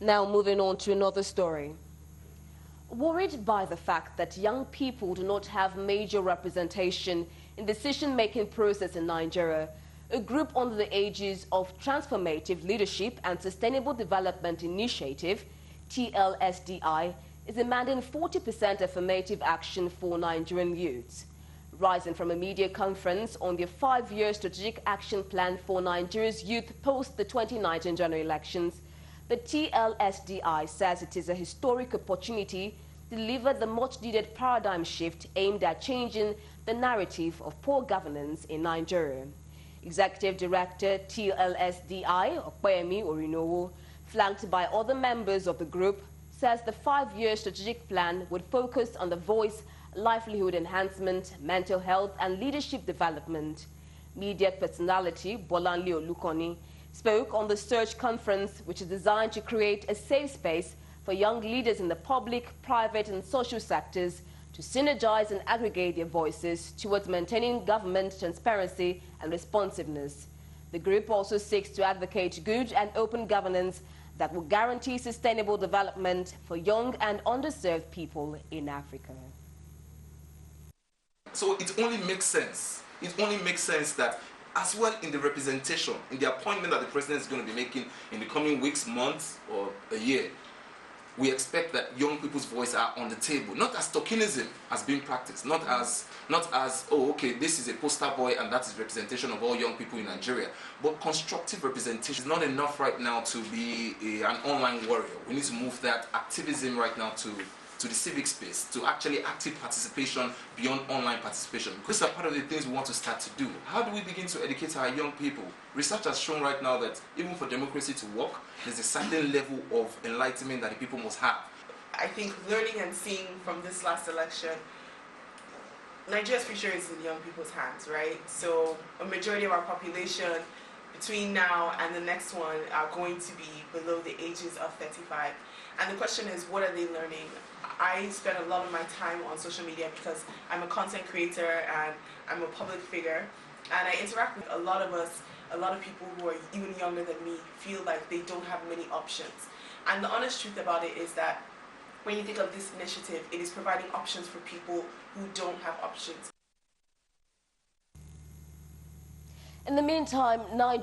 Now moving on to another story. Worried by the fact that young people do not have major representation in the decision-making process in Nigeria, a group under the aegis of Transformative Leadership and Sustainable Development Initiative, TLSDI, is demanding 40% affirmative action for Nigerian youths. Rising from a media conference on their 5-year strategic action plan for Nigeria's youth post the 2019 general elections, the TLSDI says it is a historic opportunity to deliver the much-needed paradigm shift aimed at changing the narrative of poor governance in Nigeria. Executive Director TLSDI, Opeyemi Orinowo, flanked by other members of the group, says the 5-year strategic plan would focus on the voice, livelihood enhancement, mental health and leadership development. Media personality Bolanle Olukoni spoke on the Search Conference, which is designed to create a safe space for young leaders in the public, private and social sectors to synergize and aggregate their voices towards maintaining government transparency and responsiveness. The group also seeks to advocate good and open governance that will guarantee sustainable development for young and underserved people in Africa. So it only makes sense. It only makes sense that as well in the representation, in the appointment that the president is going to be making in the coming weeks, months, or a year, we expect that young people's voice are on the table, not as tokenism as being practiced, not as oh okay, this is a poster boy and that is representation of all young people in Nigeria, but constructive representation is not enough right now to be an online warrior. We need to move that activism right now to the civic space, to actually active participation beyond online participation. These are part of the things we want to start to do. How do we begin to educate our young people? Research has shown right now that even for democracy to work, there's a certain level of enlightenment that the people must have. I think learning and seeing from this last election, Nigeria's future is in young people's hands, right? So a majority of our population between now and the next one are going to be below the ages of 35. And the question is, what are they learning? I spend a lot of my time on social media because I'm a content creator and I'm a public figure. And I interact with a lot of us, a lot of people who are even younger than me feel like they don't have many options. And the honest truth about it is that when you think of this initiative, it is providing options for people who don't have options. In the meantime, Nigeria